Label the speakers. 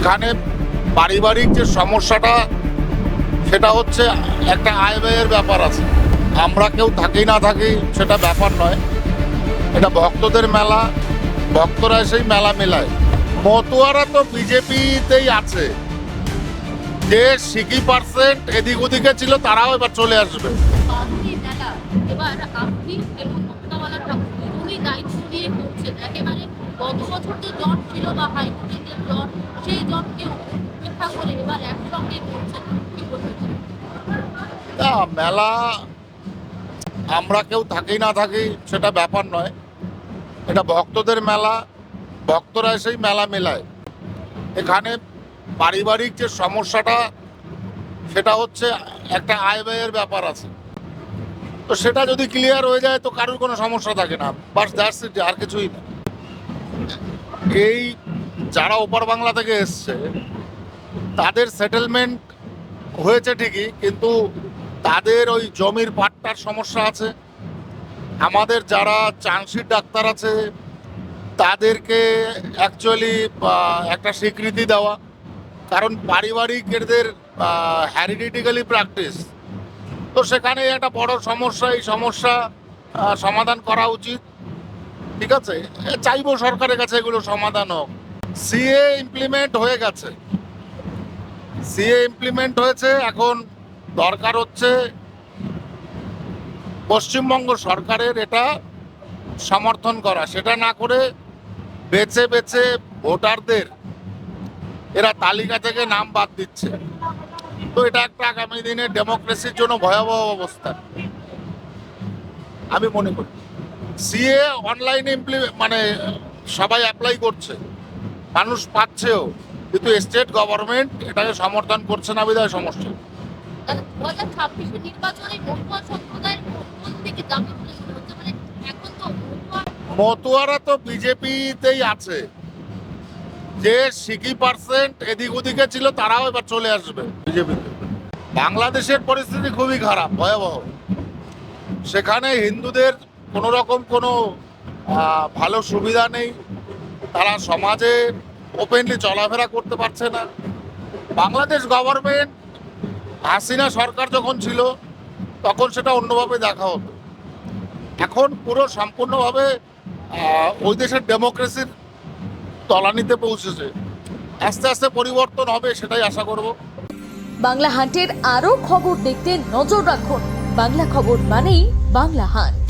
Speaker 1: এখানে পারিবারিক যে সমস্যাটা সেটা হচ্ছে একটা আয় ব্যয়ের ব্যাপার আছে। আমরা কেউ থাকি না থাকি সেটা ব্যাপার নয়, এটা ভক্তদের মেলা, ভক্তরা সেই মেলা মেলায়। মতুয়ারা তো বিজেপিতেই আছে, যে সিকি পার্সেন্ট এদিক ওদিকে ছিল তারাও এবার চলে আসবে।
Speaker 2: বারুণী মেলা এবার আপনি এবং মমতাওয়ালা ঠাকুর দুজনেই দায়িত্ব নিয়ে করছেন। একেবারে গত বছর যে জট ছিল বা হাইকোর্টের যে জট, সেই জটকে উপেক্ষা করে এবার একসঙ্গে করছেন, কি বলবেন?
Speaker 1: না, মেলা আমরা কেউ থাকি না থাকি সেটা ব্যাপার নয়, এটা ভক্তদের মেলা, ভক্তরা সেই মেলা মেলায়। এখানে পারিবারিক যে সমস্যাটা সেটা হচ্ছে একটা আয় ব্যয়ের ব্যাপার আছে। তো সেটা যদি ক্লিয়ার হয়ে যায় তো কারোর কোনো সমস্যা থাকে না, বাস দ্যাটস ইট, আর কিছুই না। এই যারা ওপার বাংলা থেকে এসছে তাদের সেটেলমেন্ট হয়েছে ঠিকই, কিন্তু তাদের ওই জমির পাট্টার সমস্যা আছে। আমাদের যারা চান্সির ডাক্তার আছে তাদেরকে অ্যাকচুয়ালি একটা স্বীকৃতি দেওয়া, কারণ পারিবারিক এদের হ্যারিডিটিক্যালি প্র্যাকটিস, তো সেখানে একটা বড় সমস্যা। এই সমস্যা সমাধান করা উচিত, ঠিক আছে। চাইবো সরকারের কাছে এগুলো সমাধান হোক। সিএ ইমপ্লিমেন্ট হয়ে গেছে, সিএ ইমপ্লিমেন্ট হয়েছে, এখন দরকার হচ্ছে পশ্চিমবঙ্গ সরকারের এটা সমর্থন করা। সেটা না করে বেছে বেছে ভোটারদের এরা তালিকা থেকে নাম বাদ দিচ্ছে, তো এটা একটা আগামী দিনে ডেমোক্রেসির জন্য ভয়াবহ অবস্থা আমি মনে করি। সিএ অনলাইনে মানে সবাই অ্যাপ্লাই করছে, মানুষ পাচ্ছেও, কিন্তু স্টেট গভর্নমেন্ট এটাকে সমর্থন করছে না, বিধায় সমস্যা।
Speaker 2: 2026 নির্বাচনে মতুয়া সম্প্রদায়ের কোন দিকে যাবে বলে মনে হচ্ছে? মানে এখন তো
Speaker 1: মতুয়ারা তো বিজেপিতেই আছে, যে সিকি পার্সেন্ট এদিক ওদিকে ছিল তারাও এবার চলে আসবে বিজেপিতে। বাংলাদেশের পরিস্থিতি খুবই খারাপ, ভয়াবহ। সেখানে হিন্দুদের কোনো রকম কোনো ভালো সুবিধা নেই, তারা সমাজে ওপেনলি চলাফেরা করতে পারছে না। বাংলাদেশ গভর্নমেন্ট, হাসিনা সরকার যখন ছিল তখন সেটা অন্যভাবে দেখা হতো, এখন পুরো সম্পূর্ণভাবে ওই দেশের ডেমোক্রেসির তলানিতে পৌঁছেছে। আস্তে আস্তে পরিবর্তন হবে, সেটাই আশা করব।
Speaker 3: বাংলা হান্টের আরও খবর দেখতে নজর রাখুন। বাংলা খবর মানেই বাংলা হান্ট।